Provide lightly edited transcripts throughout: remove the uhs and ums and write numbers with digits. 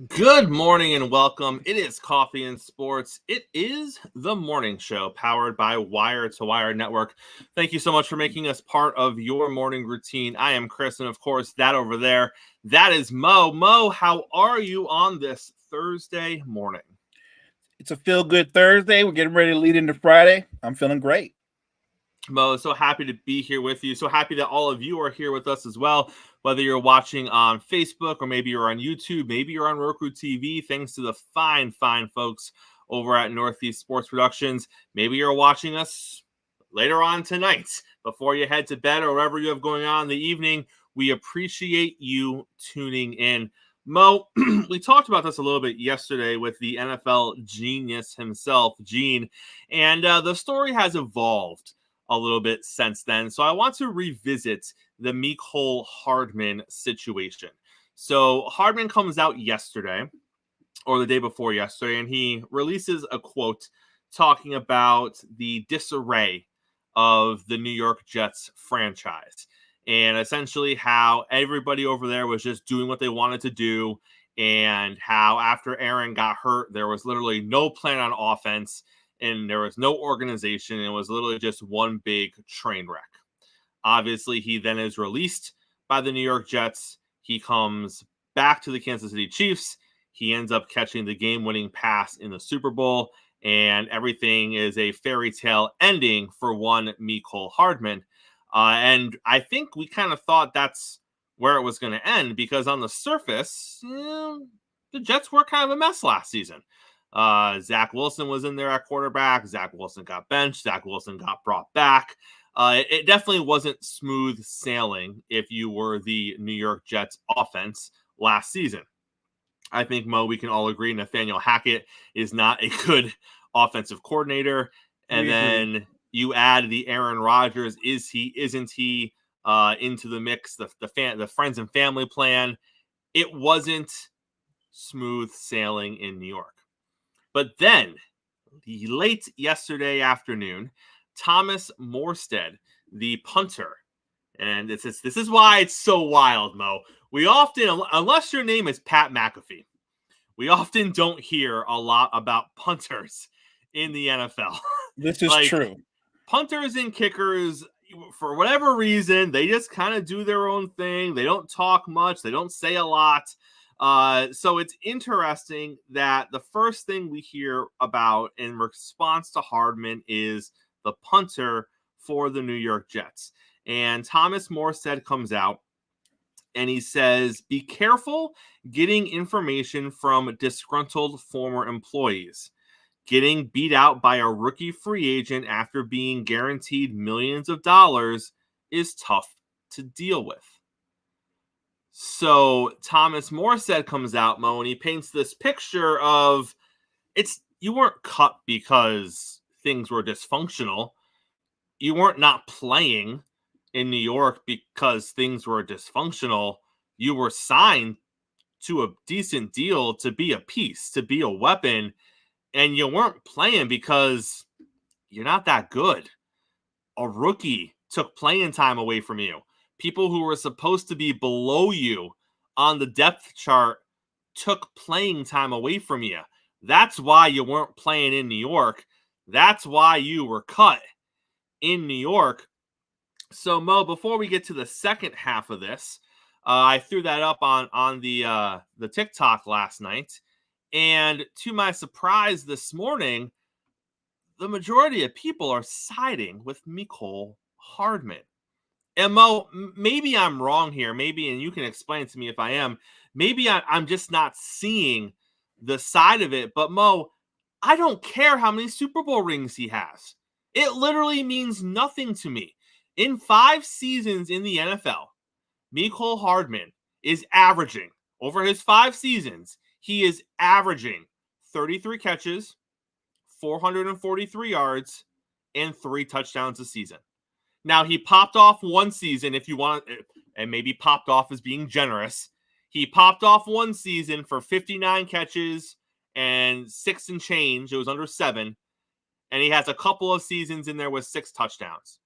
Good morning and welcome. It is Coffee and Sports. It is the morning show powered by Wire to Wire Network. Thank you so much for making us part of your morning routine. I am Chris, and of course, that over there, that is Mo. Mo, how are you on this Thursday morning? It's a feel-good Thursday. We're getting ready to lead into Friday. I'm feeling great. Mo, so happy to be here with you. So happy that all of you are here with us as well. Whether you're watching on Facebook or maybe you're on YouTube, maybe you're on Roku TV, thanks to the fine folks over at Northeast Sports Productions. Maybe you're watching us later on tonight before you head to bed or whatever you have going on in the evening. We appreciate you tuning in. Mo, we talked about this a little bit yesterday with the NFL genius himself, Gene, and the story has evolved a little bit since then. So I want to revisit the Mecole Hardman situation. So Hardman comes out yesterday or the day before yesterday, and he releases a quote talking about the disarray of the New York Jets franchise and essentially how everybody over there was just doing what they wanted to do, and how after Aaron got hurt, there was literally no plan on offense and there was no organization. It was literally just one big train wreck. Obviously, he then is released by the New York Jets. He comes back to the Kansas City Chiefs. He ends up catching the game-winning pass in the Super Bowl, and everything is a fairy tale ending for one Mecole Hardman. And I think we kind of thought that's where it was going to end because on the surface, the Jets were kind of a mess last season. Zach Wilson was in there at quarterback. Zach Wilson got benched. Zach Wilson got brought back. It definitely wasn't smooth sailing if you were the New York Jets offense last season. I think, Mo, we can all agree Nathaniel Hackett is not a good offensive coordinator. And then you add the Aaron Rodgers, is he, isn't he, into the mix, the friends and family plan. It wasn't smooth sailing in New York. But then, late yesterday afternoon, Thomas Morstead, the punter, and this is why it's so wild, Mo. We often, unless your name is Pat McAfee, we often don't hear a lot about punters in the NFL. This is true. Punters and kickers, for whatever reason, they just kind of do their own thing. They don't talk much. They don't say a lot. So it's interesting that the first thing we hear about in response to Hardman is the punter for the New York Jets. And Thomas Morstead comes out and he says, be careful getting information from disgruntled former employees. Getting beat out by a rookie free agent after being guaranteed millions of dollars is tough to deal with. So Thomas Morstead comes out, Mo, and he paints this picture of you weren't cut because things were dysfunctional. You weren't not playing in New York because things were dysfunctional. You were signed to a decent deal to be a piece, to be a weapon, and you weren't playing because you're not that good. A rookie took playing time away from you. People who were supposed to be below you on the depth chart took playing time away from you. That's why you weren't playing in New York. That's why you were cut in New York. So, Mo, before we get to the second half of this, I threw that up on the TikTok last night. And to my surprise this morning, the majority of people are siding with Mecole Hardman. And Mo, maybe I'm wrong here. Maybe, and you can explain to me if I am, maybe I'm just not seeing the side of it. But Mo, I don't care how many Super Bowl rings he has. It literally means nothing to me. In 5 seasons in the NFL, Mecole Hardman is averaging, over his 5 seasons, he is averaging 33 catches, 443 yards, and 3 touchdowns a season. Now, he popped off one season, if you want, and maybe popped off as being generous. He popped off one season for 59 catches and 6 and change. It was under 7. And he has a couple of seasons in there with 6 touchdowns.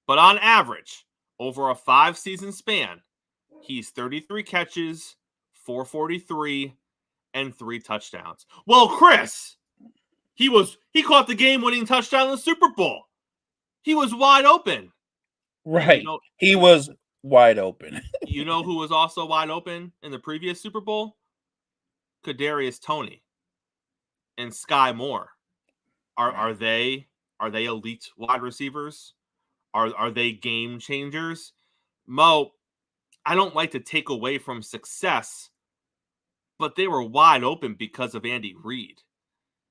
But on average, over a 5-season span, he's 33 catches, 443, and 3 touchdowns. Well, Chris, he caught the game-winning touchdown in the Super Bowl. He was wide open. Right. He was wide open. You know who was also wide open in the previous Super Bowl? Kadarius Toney and Sky Moore. Are they elite wide receivers? Are they game changers? Mo, I don't like to take away from success, but they were wide open because of Andy Reid.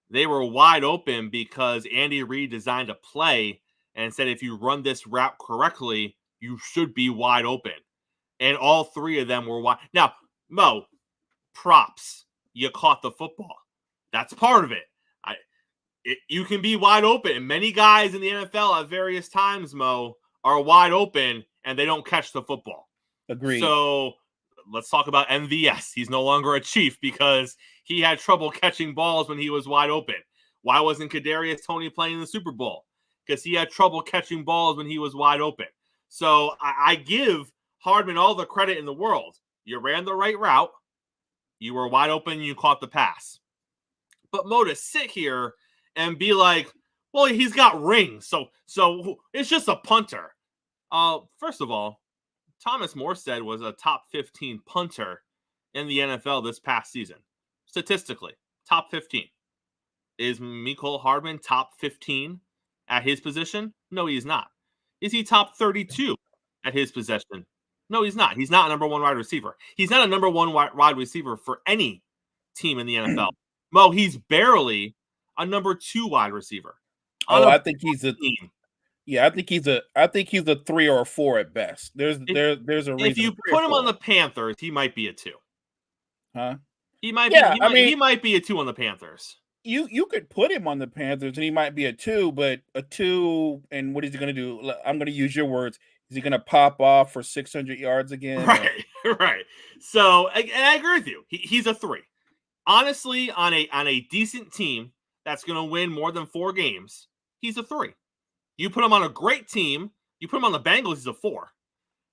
They were wide open because Andy Reid designed a play and said, if you run this route correctly, you should be wide open. And all 3 of them were wide. Now, Mo, props. You caught the football. That's part of it. You can be wide open. And many guys in the NFL at various times, Mo, are wide open and they don't catch the football. Agreed. So let's talk about MVS. He's no longer a Chief because he had trouble catching balls when he was wide open. Why wasn't Kadarius Toney playing in the Super Bowl? Because he had trouble catching balls when he was wide open. So I give Hardman all the credit in the world. You ran the right route. You were wide open. You caught the pass. But Mo, to sit here and be like, well, he's got rings, so it's just a punter. First of all, Thomas Morstead was a top 15 punter in the NFL this past season. Statistically, top 15. Is Mecole Hardman top 15 at his position? No, he's not. Is he top 32 at his position? No, he's not. He's not a number 1 wide receiver. He's not a number 1 wide receiver for any team in the NFL. Mo, he's barely a number 2 wide receiver. I think he's a team. Yeah, I think he's a 3 or a 4 at best. There's a reason. If you put him on the Panthers, he might be a 2. Huh? He might be a 2 on the Panthers. You could put him on the Panthers and he might be a 2, but a 2, and what is he going to do? I'm going to use your words. Is he going to pop off for 600 yards again? Right, right. So, and I agree with you. He's a 3. Honestly, on a decent team that's going to win more than 4 games, he's a 3. You put him on a great team, you put him on the Bengals, he's a 4.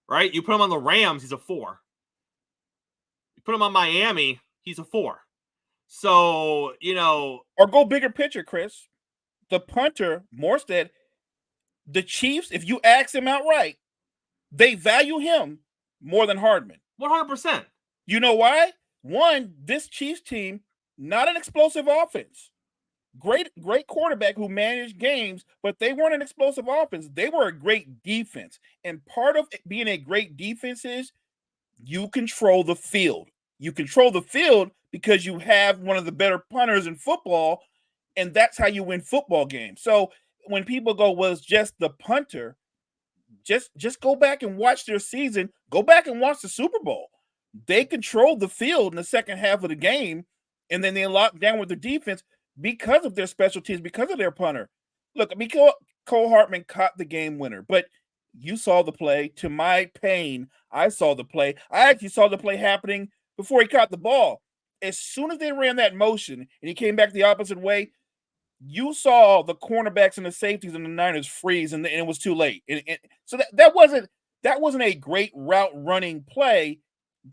Right? You put him on the Rams, he's a 4. You put him on Miami, he's a 4. So, or go bigger picture, Chris. The punter, Morstead, the Chiefs, if you ask him outright, they value him more than Hardman. 100%. You know why? One, this Chiefs team, not an explosive offense. Great quarterback who managed games, but they weren't an explosive offense. They were a great defense. And part of being a great defense is you control the field. You control the field because you have one of the better punters in football, and that's how you win football games. So when people go, well, it's just the punter, just go back and watch their season. Go back and watch the Super Bowl. They controlled the field in the second half of the game, and then they locked down with their defense because of their special teams, because of their punter. Look, Cole Hardman caught the game winner, but you saw the play. To my pain, I saw the play. I actually saw the play happening before he caught the ball. As soon as they ran that motion and he came back the opposite way, you saw the cornerbacks and the safeties and the Niners freeze, and it was too late. So that wasn't a great route running play.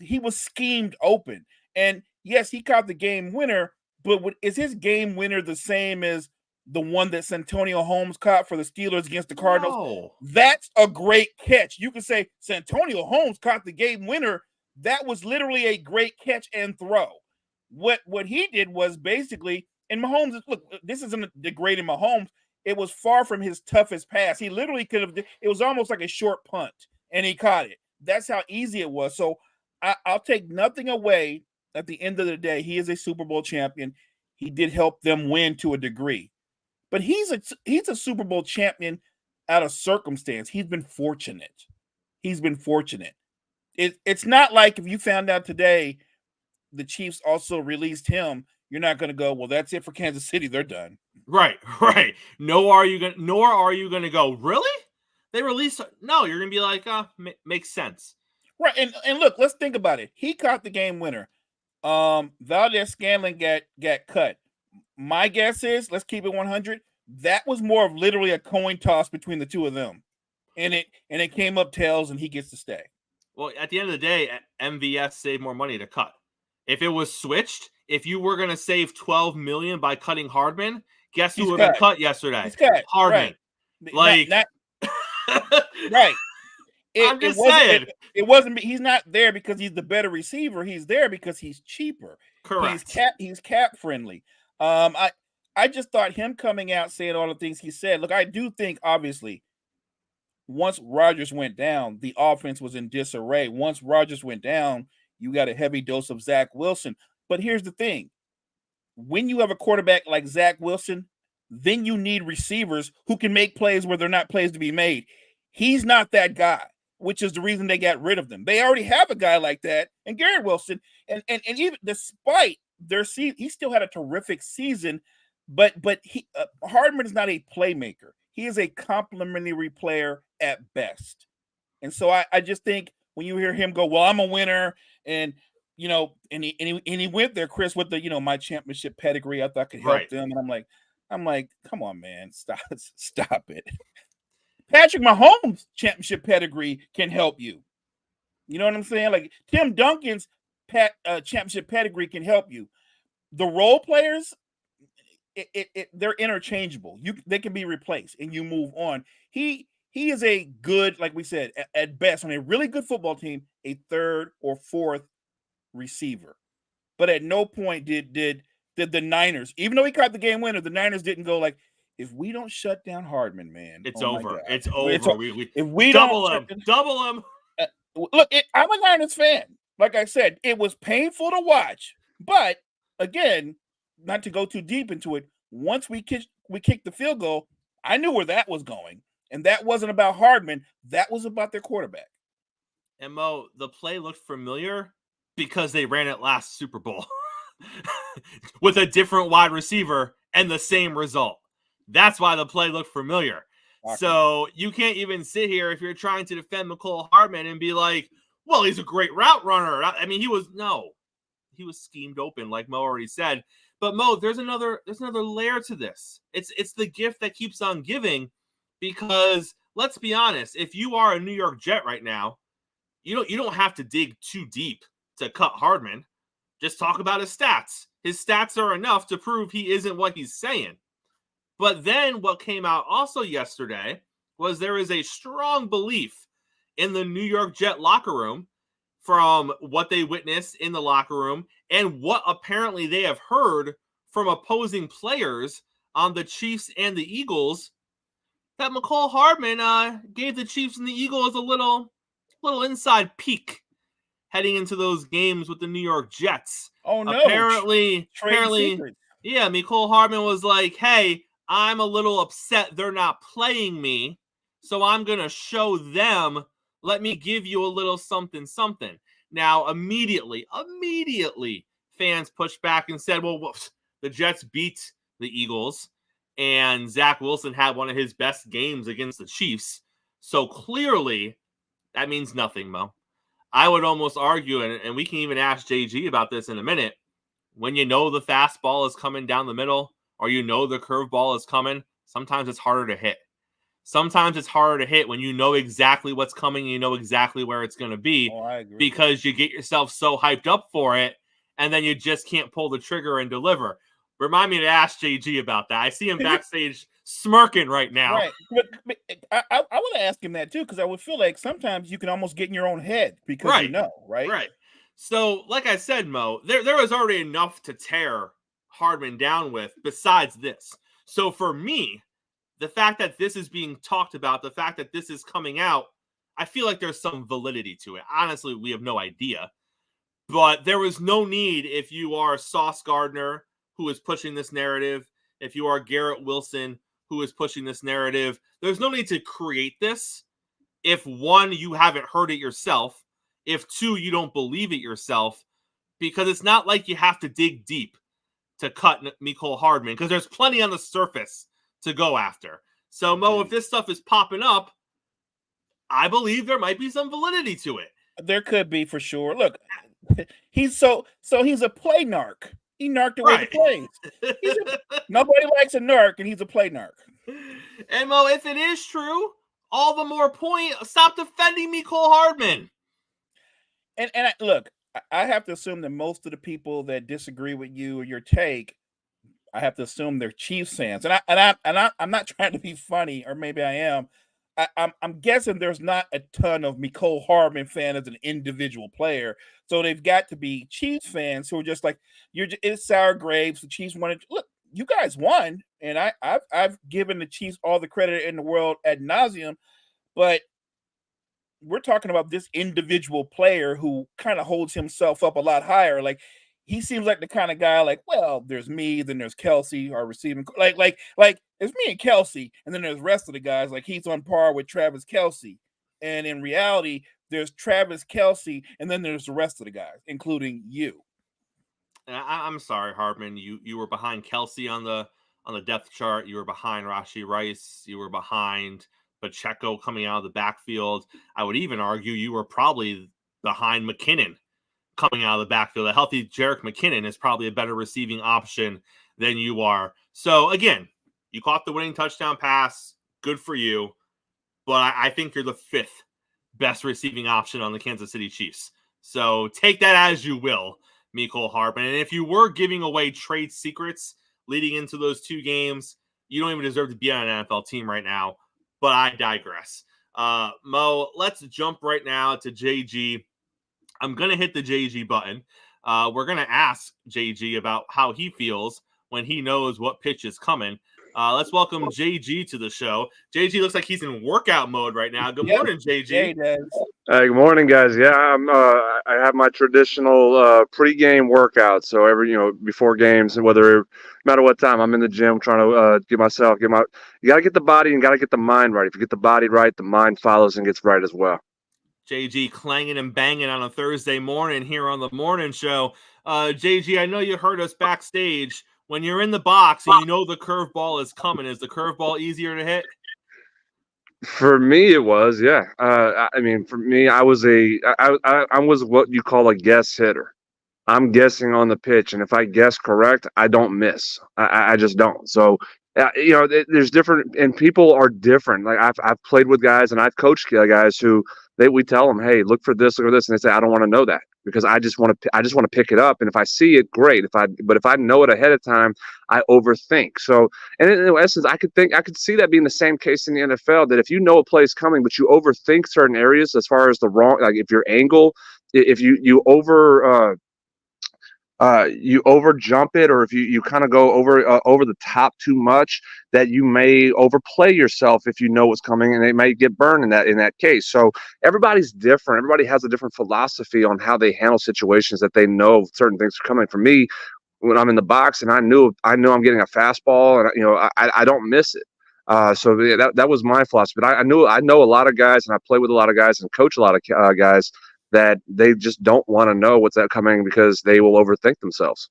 He was schemed open. And yes, he caught the game winner, but is his game winner the same as the one that Santonio Holmes caught for the Steelers against the Cardinals? No. That's a great catch. You can say Santonio Holmes caught the game winner. That was literally a great catch and throw. What he did was basically, and Mahomes, look, this isn't degrading Mahomes. It was far from his toughest pass. He literally could have, it was almost like a short punt, and he caught it. That's how easy it was. So I'll take nothing away. At the end of the day, he is a Super Bowl champion. He did help them win to a degree. But he's a Super Bowl champion out of circumstance. He's been fortunate. It's not like if you found out today the Chiefs also released him, you're not going to go, well, that's it for Kansas City. They're done. Right. Nor are you going to go, really? They released? No, you're going to be like, makes sense. Right. And look, let's think about it. He caught the game winner. Valdez-Scantling got cut. My guess is, let's keep it 100. That was more of literally a coin toss between the two of them. And it came up tails, and he gets to stay. Well, at the end of the day, MVS saved more money to cut. If it was switched, if you were going to save $12 million by cutting Hardman, guess who He's would have cut. been cut yesterday? He's cut. Hardman. Right. Like, right. I'm just saying. It wasn't. He's not there because he's the better receiver. He's there because he's cheaper. Correct. He's cap friendly. I just thought him coming out saying all the things he said. Look, I do think obviously once Rodgers went down, the offense was in disarray. Once Rodgers went down, you got a heavy dose of Zach Wilson. But here's the thing. When you have a quarterback like Zach Wilson, then you need receivers who can make plays where they're not plays to be made. He's not that guy, which is the reason they got rid of them. They already have a guy like that, and Garrett Wilson, and even despite their season, he still had a terrific season. But Hardman is not a playmaker. He is a complimentary player at best. And so I just think when you hear him go, well, I'm a winner, and and he went there, Chris, with the my championship pedigree. I thought could help them, and I'm like, come on, man, stop it. Patrick Mahomes' championship pedigree can help you. You know what I'm saying? Like Tim Duncan's championship pedigree can help you. The role players, they're interchangeable. They can be replaced, and you move on. He is a good, like we said, at best on a really good football team, a third or fourth receiver. But at no point did the Niners, even though he caught the game winner, the Niners didn't go like, if we don't shut down Hardman, man, it's over. It's over. If we double don't him. Look, I'm a Niners fan. Like I said, it was painful to watch. But again, not to go too deep into it, once we kicked the field goal, I knew where that was going. And that wasn't about Hardman. That was about their quarterback. And Mo, the play looked familiar because they ran it last Super Bowl with a different wide receiver and the same result. That's why the play looked familiar. Okay. So you can't even sit here if you're trying to defend Mecole Hardman and be like, well, he's a great route runner. I mean, he was schemed open, like Mo already said. But Mo, there's another layer to this. It's the gift that keeps on giving, because let's be honest, if you are a New York Jet right now, you don't have to dig too deep to cut Hardman. Just talk about his stats. His stats are enough to prove he isn't what he's saying. But then what came out also yesterday was there is a strong belief in the New York Jet locker room from what they witnessed in the locker room and what apparently they have heard from opposing players on the Chiefs and the Eagles, that Mecole Hardman gave the Chiefs and the Eagles a little inside peek heading into those games with the New York Jets. Oh, no. Apparently, yeah, Mecole Hardman was like, hey, I'm a little upset they're not playing me, so I'm going to show them, let me give you a little something. Now, immediately, fans pushed back and said, well, the Jets beat the Eagles, and Zach Wilson had one of his best games against the Chiefs, so clearly that means nothing, Mo. I would almost argue, and we can even ask JG about this in a minute, when you know the fastball is coming down the middle, or you know the curveball is coming, sometimes it's harder to hit. Sometimes it's harder to hit when you know exactly what's coming, you know exactly where it's going to be, because you get yourself so hyped up for it, and then you just can't pull the trigger and deliver. Remind me to ask JG about that. I see him backstage smirking right now. Right. But I want to ask him that too, because I would feel like sometimes you can almost get in your own head because you know, right? Right. So, like I said, Mo, there was already enough to tear Hardman down with besides this. So for me, the fact that this is being talked about, the fact that this is coming out, I feel like there's some validity to it. Honestly, we have no idea. But there was no need, if you are Sauce Gardner, who is pushing this narrative, if you are Garrett Wilson, who is pushing this narrative, there's no need to create this. If one, you haven't heard it yourself. If two, you don't believe it yourself. Because it's not like you have to dig deep to cut Mecole Hardman, because there's plenty on the surface to go after. So, Mo, if this stuff is popping up, I believe there might be some validity to it. There could be, for sure. Look, he's he's a play narc. He narked away the plays. Nobody likes a narc, and he's a play narc. And Mo, if it is true, all the more point. Stop defending Mecole Hardman. And look, I have to assume that most of the people that disagree with you or your take, I have to assume they're Chiefs fans, I'm not trying to be funny, or maybe I am. I'm guessing there's not a ton of Mecole Hardman fan as an individual player, so they've got to be Chiefs fans who are just like, it's sour grapes. The Chiefs wanted look. You guys won, and I've given the Chiefs all the credit in the world ad nauseum, but we're talking about this individual player who kind of holds himself up a lot higher. Like, he seems like the kind of guy like, well, there's me, then there's Kelsey, our receiving, like it's me and Kelsey, and then there's the rest of the guys. Like, he's on par with Travis Kelsey, and in reality, there's Travis Kelsey, and then there's the rest of the guys, including you. I'm sorry, Hardman. You were behind Kelsey on the depth chart. You were behind Rashee Rice. You were behind Pacheco coming out of the backfield. I would even argue you were probably behind McKinnon coming out of the backfield. A healthy Jerick McKinnon is probably a better receiving option than you are. So again, you caught the winning touchdown pass. Good for you. But I think you're the fifth best receiving option on the Kansas City Chiefs. So take that as you will, Mecole Hardman. And if you were giving away trade secrets leading into those two games, you don't even deserve to be on an NFL team right now. But I digress. Mo, let's jump right now to JG. I'm going to hit the JG button. We're going to ask JG about how he feels when he knows what pitch is coming. Let's welcome JG to the show. JG looks like he's in workout mode right now. Good morning, JG. Yeah, he does. Good morning, guys. Yeah, I have my traditional pregame workout. So before games, and no matter what time, I'm in the gym trying to you got to get the body and got to get the mind right. If you get the body right, the mind follows and gets right as well. JG clanging and banging on a Thursday morning here on the morning show. JG, I know you heard us backstage. When you're in the box and you know the curveball is coming, is the curveball easier to hit? For me, it was, yeah. For me, I was what you call a guess hitter. I'm guessing on the pitch, and if I guess correct, I don't miss. I just don't. So, there's different, and people are different. Like I've played with guys, and I've coached guys who we tell them, hey, look for this, and they say, I don't want to know that because I just want to pick it up, and if I see it, great. But if I know it ahead of time, I overthink. So, and in essence, I could see that being the same case in the NFL. That if you know a play is coming, but you overthink certain areas as far as the wrong, like if your angle, if you over jump it, or if you kind of go over the top too much, that you may overplay yourself if you know what's coming, and they may get burned in that case. So everybody's different. Everybody has a different philosophy on how they handle situations that they know certain things are coming. For me, when I'm in the box and I know I'm getting a fastball, and I don't miss it. So yeah, that was my philosophy. But I know a lot of guys, and I play with a lot of guys and coach a lot of guys that they just don't want to know what's coming because they will overthink themselves.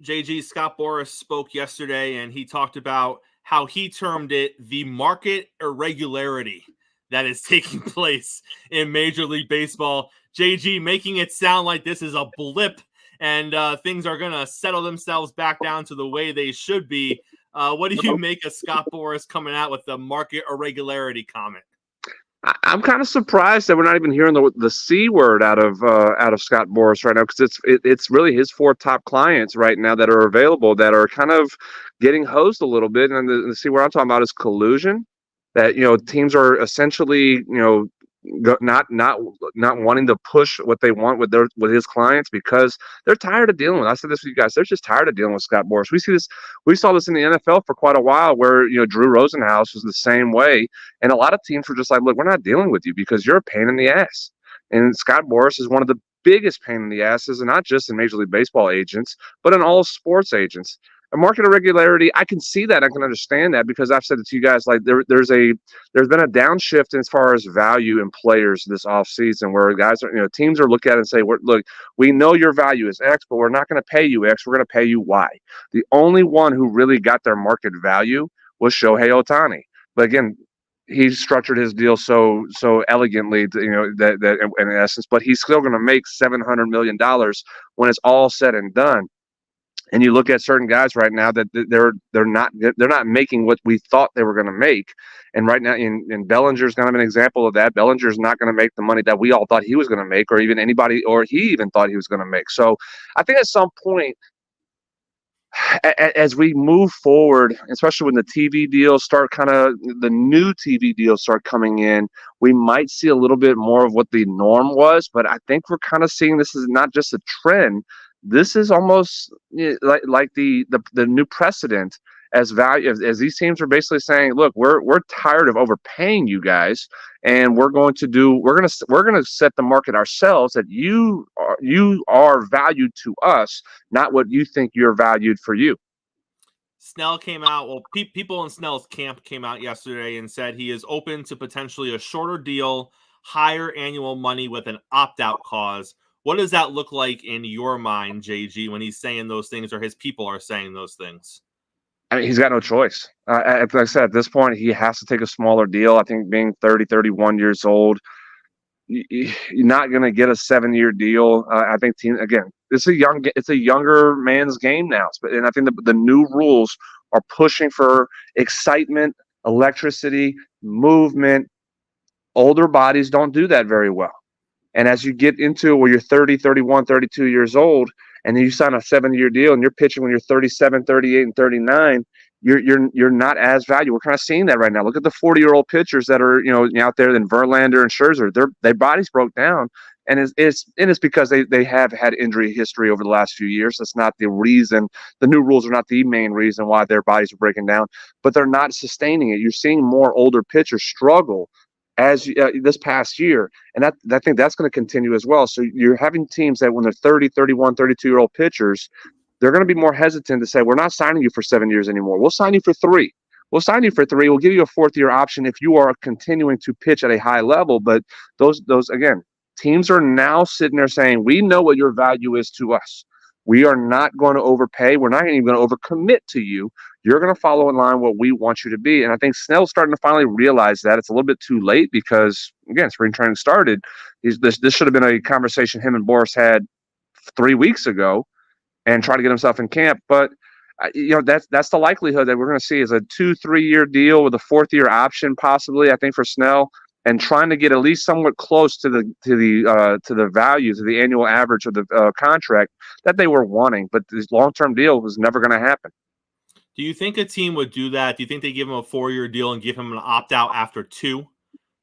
JG, Scott Boras spoke yesterday, and he talked about how he termed it the market irregularity that is taking place in Major League Baseball. JG, making it sound like this is a blip and things are going to settle themselves back down to the way they should be. What do you make of Scott Boras coming out with the market irregularity comment? I'm kind of surprised that we're not even hearing the C word out of Scott Boras right now, because it's really his four top clients right now that are available that are kind of getting hosed a little bit. And the C word I'm talking about is collusion. That teams are essentially not wanting to push what they want with his clients because they're tired of dealing with. I said this with you guys. They're just tired of dealing with Scott Boras. We saw this in the NFL for quite a while, where Drew Rosenhaus was the same way, and a lot of teams were just like, look, we're not dealing with you because you're a pain in the ass. And Scott Boras is one of the biggest pain in the asses, and not just in Major League Baseball agents, but in all sports agents. A market irregularity, I can see that. I can understand that because I've said it to you guys. Like there's been a downshift as far as value in players this offseason, where guys are, teams are looking at it and say, look, we know your value is X, but we're not going to pay you X. We're going to pay you Y. The only one who really got their market value was Shohei Ohtani. But again, he structured his deal so elegantly, that in essence, but he's still going to make $700 million when it's all said and done. And you look at certain guys right now that they're not making what we thought they were going to make. And right now, in Bellinger's kind of an example of that. Bellinger's not going to make the money that we all thought he was going to make, or even anybody, or he even thought he was going to make. So I think at some point, as we move forward, especially when the TV deals start the new TV deals start coming in, we might see a little bit more of what the norm was. But I think we're kind of seeing this is not just a trend. This is almost like the new precedent as value as these teams are basically saying, look, we're tired of overpaying you guys, and we're going to set the market ourselves that you are valued to us, not what you think you're valued for you. Snell came out. Well, people in Snell's camp came out yesterday and said he is open to potentially a shorter deal, higher annual money with an opt-out clause. What does that look like in your mind, JG, when he's saying those things, or his people are saying those things? I mean, he's got no choice. Like I said, at this point, he has to take a smaller deal. I think being 30, 31 years old, you're not going to get a 7-year deal. I think again, it's a younger man's game now. And I think the new rules are pushing for excitement, electricity, movement. Older bodies don't do that very well. And as you get into where you're 30, 31, 32 years old, and then you sign a 7-year deal and you're pitching when you're 37, 38, and 39, you're not as valuable. We're kind of seeing that right now. Look at the 40-year-old pitchers that are out there than Verlander and Scherzer. Their bodies broke down, and it's because they have had injury history over the last few years. That's not the reason. The new rules are not the main reason why their bodies are breaking down, but they're not sustaining it. You're seeing more older pitchers struggle as this past year. And I think that's going to continue as well. So you're having teams that when they're 30, 31, 32-year-old pitchers, they're going to be more hesitant to say, we're not signing you for 7 years anymore. We'll sign you for 3. We'll sign you for 3. We'll give you a 4th-year option if you are continuing to pitch at a high level. But those again, teams are now sitting there saying, we know what your value is to us. We are not going to overpay. We're not even going to overcommit to you. You're going to follow in line what we want you to be. And I think Snell's starting to finally realize that. It's a little bit too late because, again, spring training started. This should have been a conversation him and Boris had 3 weeks ago and try to get himself in camp. But, that's the likelihood that we're going to see is a 2-3 year deal with a 4th-year option possibly, I think, for Snell, and trying to get at least somewhat close to the value, to the annual average of the contract that they were wanting. But this long-term deal was never going to happen. Do you think a team would do that? Do you think they give him a 4-year deal and give him an opt-out after 2? Do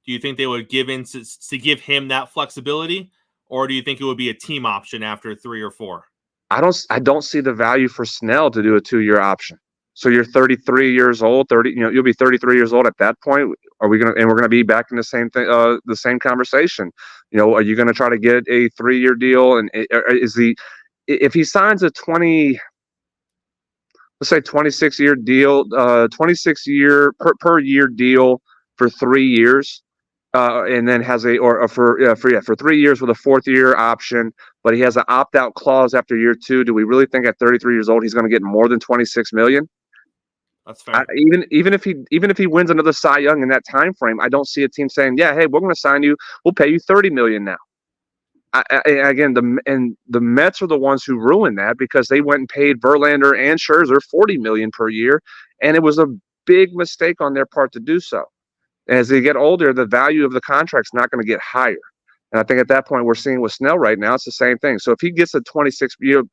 you think they would give in to give him that flexibility? Or do you think it would be a team option after 3 or 4? I don't see the value for Snell to do a 2-year option. So you're 33 years old, you'll be 33 years old at that point. We're going to be back in the same thing, the same conversation. Are you going to try to get a 3-year deal? And if he signs a 26-year deal, 26-year per year deal for 3 years, and then has for 3 years with a 4th-year option, but he has an opt-out clause after year 2. Do we really think at 33 years old he's going to get more than $26 million? That's fair. Even if he wins another Cy Young in that time frame, I don't see a team saying, "Yeah, hey, we're going to sign you. We'll pay you $30 million now." Again, the Mets are the ones who ruined that because they went and paid Verlander and Scherzer $40 million per year, and it was a big mistake on their part to do so. As they get older, the value of the contract's not going to get higher. And I think at that point, we're seeing with Snell right now, it's the same thing. So if he gets a 26 mil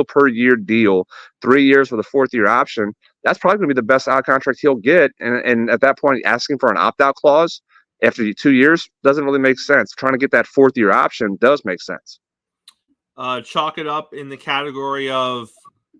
per year deal, 3 years with a 4th-year option, that's probably going to be the best contract he'll get. And at that point, asking for an opt-out clause after 2 years doesn't really make sense. Trying to get that 4th-year option does make sense. Chalk it up in the category of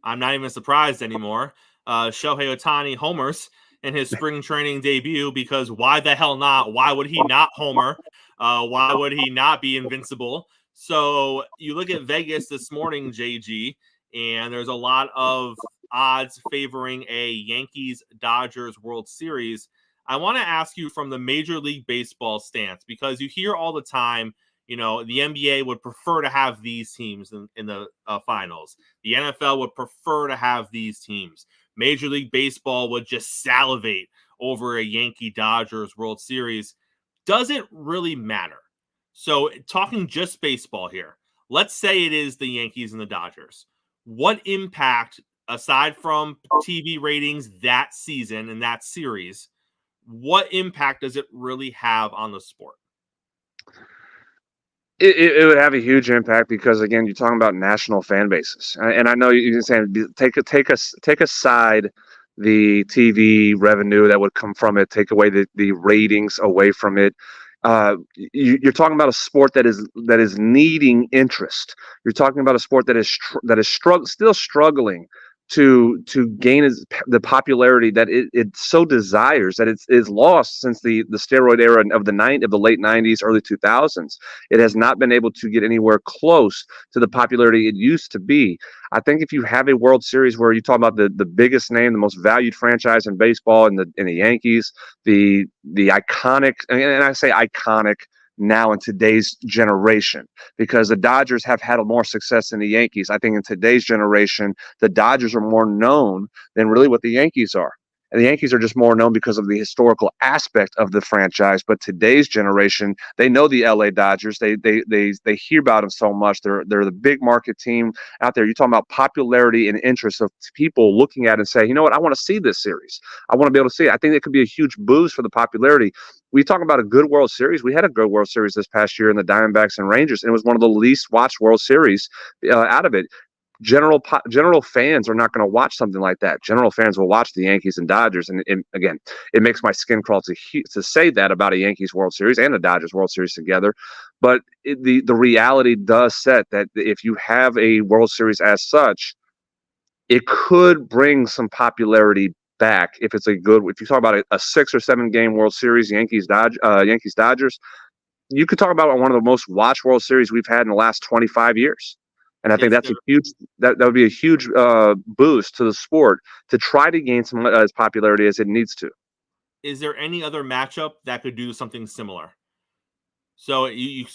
I'm not even surprised anymore. Shohei Ohtani homers in his spring training debut because why the hell not? Why would he not homer? Why would he not be invincible? So you look at Vegas this morning, JG, and there's a lot of odds favoring a Yankees-Dodgers World Series. I want to ask you from the Major League Baseball stance, because you hear all the time, the NBA would prefer to have these teams in the finals. The NFL would prefer to have these teams. Major League Baseball would just salivate over a Yankee-Dodgers World Series. Does it really matter? So talking just baseball here, let's say it is the Yankees and the Dodgers. what impact, aside from TV ratings that season and that series, what impact does it really have on the sport? It would have a huge impact because, again, you're talking about national fan bases, and I know you're saying take aside the TV revenue that would come from it, take away the ratings away from it. You're talking about a sport that is needing interest. You're talking about a sport that is still struggling to gain the popularity that it so desires, that it's is lost since the steroid era of the late 90s, early 2000s. It has not been able to get anywhere close to the popularity it used to be. I think if you have a World Series where you talk about the biggest name, the most valued franchise in baseball, in the Yankees, the iconic, and I say iconic now in today's generation, because the Dodgers have had more success than the Yankees. I think in today's generation, the Dodgers are more known than really what the Yankees are. And the Yankees are just more known because of the historical aspect of the franchise. But today's generation, they know the LA Dodgers. They hear about them so much. They're the big market team out there. You're talking about popularity and interest of people looking at it and say, you know what, I want to see this series. I want to be able to see it. I think it could be a huge boost for the popularity. We talk about a good World Series. We had a good World Series this past year in the Diamondbacks and Rangers, and it was one of the least watched World Series out of it. General fans are not going to watch something like that. General fans will watch the Yankees and Dodgers, and again, it makes my skin crawl to say that about a Yankees World Series and a Dodgers World Series together. But the reality does set that if you have a World Series as such, it could bring some popularity back if it's if you talk about a 6 or 7 game World Series, Yankees Dodgers, you could talk about one of the most watched World Series we've had in the last 25 years. And I think that's a huge that would be a huge boost to the sport to try to gain some as popularity as it needs to. Is there any other matchup that could do something similar? So you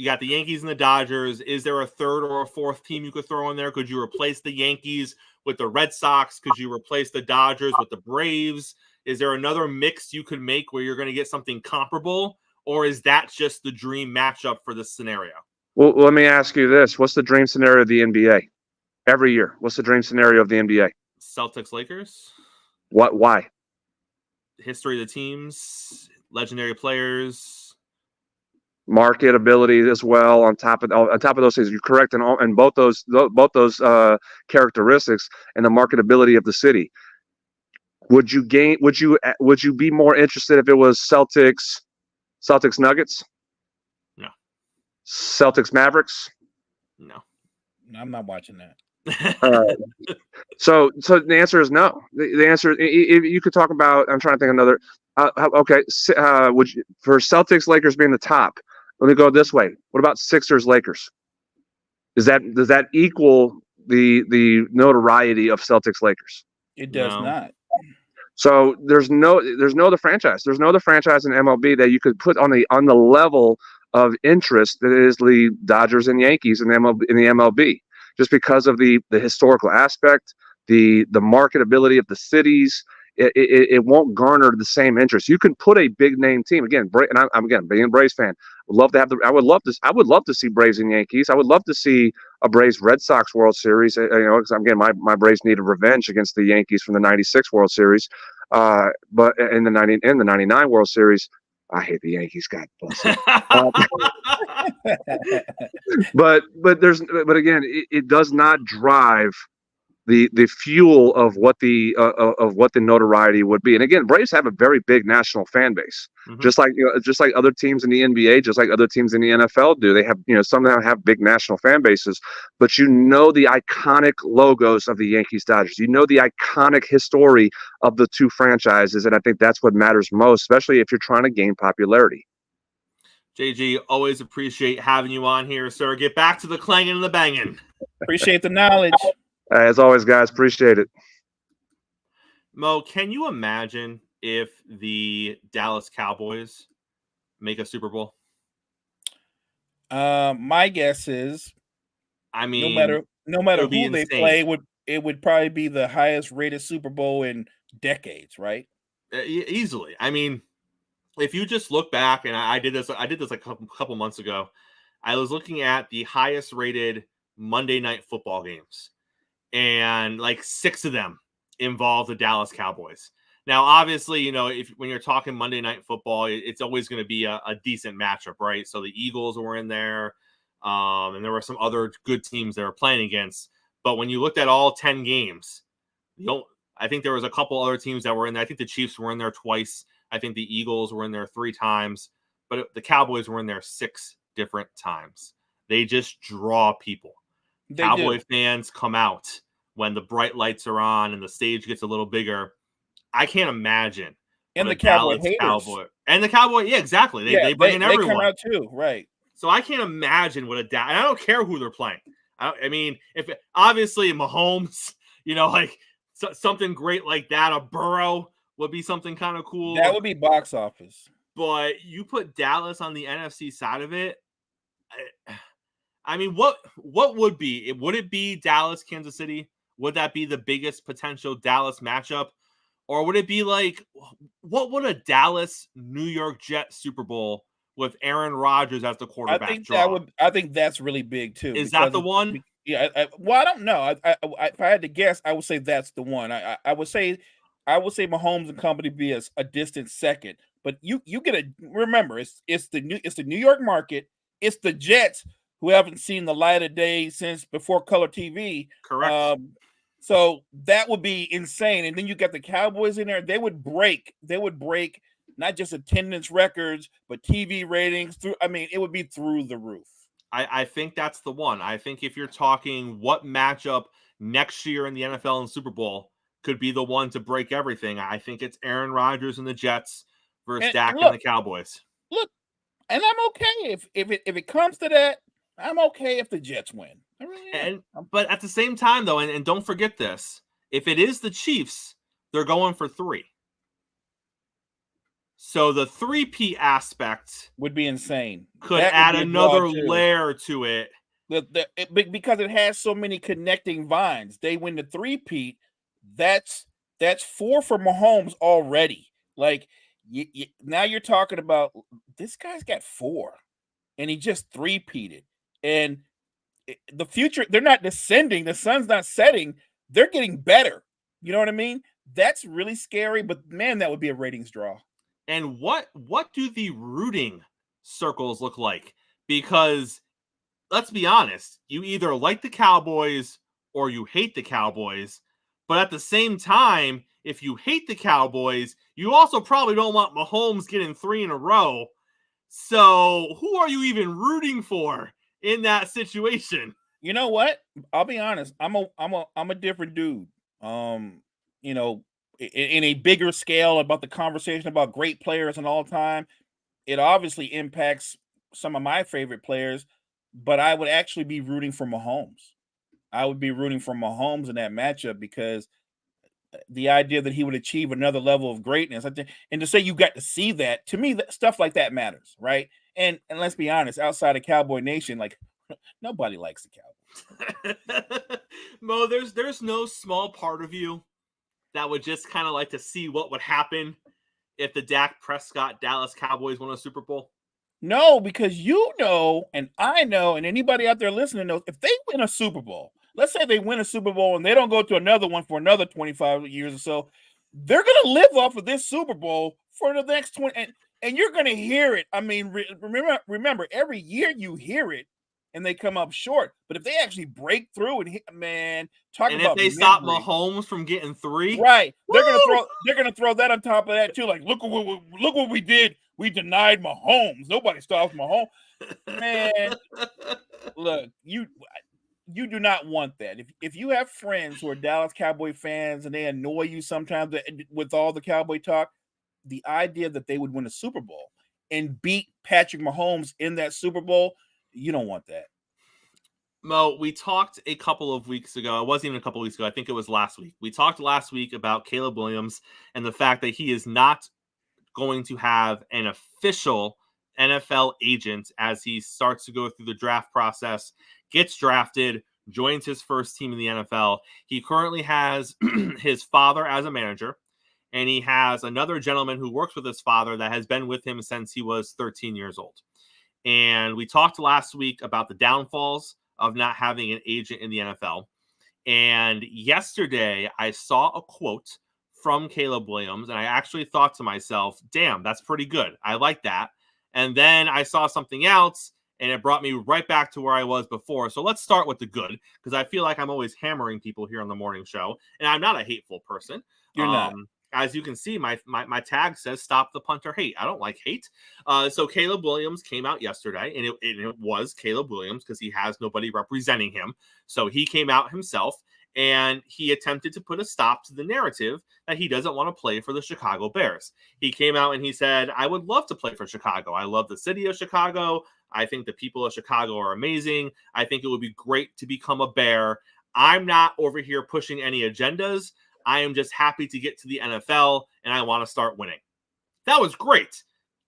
got the Yankees and the Dodgers. Is there a third or a fourth team you could throw in there? Could you replace the Yankees with the Red Sox? Could you replace the Dodgers with the Braves? Is there another mix you could make where you're going to get something comparable? Or is that just the dream matchup for this scenario? Well, let me ask you this. What's the dream scenario of the NBA? Every year, what's the dream scenario of the NBA? Celtics, Lakers? Why? History of the teams, legendary players, marketability as well. On top of those things, you're correct in both those characteristics and the marketability of the city. Would you be more interested if it was Celtics Nuggets? No. Celtics Mavericks? No. I'm not watching that. So the answer is no. The answer, if you could talk about, I'm trying to think another. Okay, would you, for Celtics Lakers being the top? Let me go this way. What about Sixers Lakers? Does that equal the notoriety of Celtics Lakers? It does not. So there's no other franchise. There's no other franchise in MLB that you could put on the level of interest that is the Dodgers and Yankees in the MLB. Just because of the historical aspect, the marketability of the cities, it won't garner the same interest. You can put a big name team again, and I'm again being a Braves fan. I would love to see Braves and Yankees. I would love to see a Braves Red Sox World Series. Because again, my Braves needed revenge against the Yankees from the '96 World Series, but in the '99 World Series. I hate the Yankees. God bless them. but again, it does not drive the fuel of what the notoriety would be. And again, Braves have a very big national fan base, just like other teams in the NBA, just like other teams in the NFL do. They have some of them have big national fan bases, but the iconic logos of the Yankees Dodgers. The iconic history of the two franchises, and I think that's what matters most, especially if you're trying to gain popularity. JG, always appreciate having you on here, sir. Get back to the clanging and the banging. Appreciate the knowledge. As always, guys, appreciate it. Mo, can you imagine if the Dallas Cowboys make a Super Bowl? My guess is, I mean, no matter who they play, it would probably be the highest rated Super Bowl in decades, right? Easily. I mean, if you just look back, and I did this like a couple months ago. I was looking at the highest rated Monday Night Football games. and like 6 of them involve the Dallas Cowboys. Now, obviously, you know, when you're talking Monday Night Football, it's always going to be a decent matchup, right? So the Eagles were in there, and there were some other good teams they were playing against. But when you looked at all 10 games, I think there was a couple other teams that were in there. I think the Chiefs were in there twice. I think the Eagles were in there 3 times. But the Cowboys were in there 6 different times. They just draw people. Cowboy fans come out when the bright lights are on and the stage gets a little bigger. I can't imagine. And the Cowboy haters. And the Cowboy, yeah, exactly. They bring in everyone. They come out too, right. So I can't imagine what and I don't care who they're playing. I mean, obviously Mahomes, you know, like something great like that, a Burrow would be something kind of cool. That would be box office. But you put Dallas on the NFC side of it. I mean, what would be? Would it be Dallas, Kansas City? Would that be the biggest potential Dallas matchup? Or would it be like, what would a Dallas New York Jets Super Bowl with Aaron Rodgers as the quarterback I think that's really big too. Is that the one? Yeah. Well, I don't know. If I had to guess, I would say that's the one. I would say Mahomes and company be a distant second. But you get remember, it's the New York market. It's the Jets who haven't seen the light of day since before color TV. Correct. So that would be insane. And then you got the Cowboys in there. They would break not just attendance records, but TV ratings it would be through the roof. I think that's the one. I think if you're talking what matchup next year in the NFL and Super Bowl could be the one to break everything, I think it's Aaron Rodgers and the Jets versus Dak and the Cowboys. Look, and I'm okay if it comes to that. I'm okay if the Jets win. I really am. But at the same time, though, and don't forget this, if it is the Chiefs, they're going for 3. So the 3P aspect would be insane. Could add another layer to it. Because it has so many connecting vines. They win the 3P. That's 4 for Mahomes already. Like now you're talking about this guy's got 4, and he just 3P'd. And the future, they're not descending. The sun's not setting. They're getting better. You know what I mean? That's really scary. But man, that would be a ratings draw. And what do the rooting circles look like? Because let's be honest, you either like the Cowboys or you hate the Cowboys. But at the same time, if you hate the Cowboys, you also probably don't want Mahomes getting 3 in a row. So who are you even rooting for in that situation? You know what? I'll be honest. I'm a different dude. You know, in a bigger scale about the conversation about great players and all time, it obviously impacts some of my favorite players, but I would actually be rooting for Mahomes. I would be rooting for Mahomes in that matchup because the idea that he would achieve another level of greatness, and to say you got to see that, to me, stuff like that matters, right? And let's be honest, outside of Cowboy Nation, like nobody likes the Cowboys. Mo, there's no small part of you that would just kind of like to see what would happen if the Dak Prescott Dallas Cowboys won a Super Bowl. No, because you know, and I know, and anybody out there listening knows, if they win a Super Bowl, let's say they win a Super Bowl and they don't go to another one for another 25 years or so, they're going to live off of this Super Bowl for the next 20. And you're going to hear it. I mean, remember, every year you hear it and they come up short. But if they actually break through and hit, man, and if they stop Mahomes from getting 3, right? They're going to throw that on top of that too. Like, look what we did. We denied Mahomes. Nobody stops Mahomes. Man, look, you do not want that. If you have friends who are Dallas Cowboy fans and they annoy you sometimes with all the Cowboy talk, the idea that they would win a Super Bowl and beat Patrick Mahomes in that Super Bowl, you don't want that. Mo, we talked a couple of weeks ago. It wasn't even a couple of weeks ago. I think it was last week. We talked last week about Caleb Williams and the fact that he is not going to have an official NFL agent as he starts to go through the draft process, gets drafted, joins his first team in the NFL. He currently has his father as a manager, and he has another gentleman who works with his father that has been with him since he was 13 years old. And we talked last week about the downfalls of not having an agent in the NFL. And yesterday I saw a quote from Caleb Williams, and I actually thought to myself, damn, that's pretty good. I like that. And then I saw something else, and it brought me right back to where I was before. So let's start with the good, because I feel like I'm always hammering people here on the morning show, and I'm not a hateful person. You're not. As you can see, my tag says "Stop the Punter Hate." I don't like hate. So Caleb Williams came out yesterday, and it was Caleb Williams because he has nobody representing him. So he came out himself, and he attempted to put a stop to the narrative that he doesn't want to play for the Chicago Bears. He came out and he said, "I would love to play for Chicago. I love the city of Chicago. I think the people of Chicago are amazing. I think it would be great to become a Bear. I'm not over here pushing any agendas. I am just happy to get to the NFL, and I want to start winning." That was great.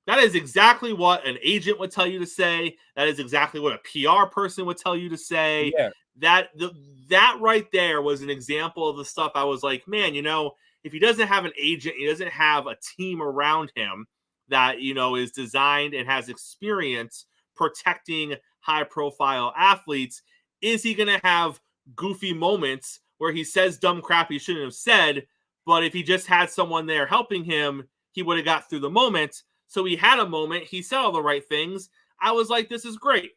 That is exactly what an agent would tell you to say. That is exactly what a PR person would tell you to say. Yeah. That right there was an example of the stuff I was like, man, if he doesn't have an agent, he doesn't have a team around him that, is designed and has experience protecting high-profile athletes, is he going to have goofy moments where he says dumb crap he shouldn't have said, but if he just had someone there helping him, he would have got through the moment. So he had a moment. He said all the right things. I was like, this is great.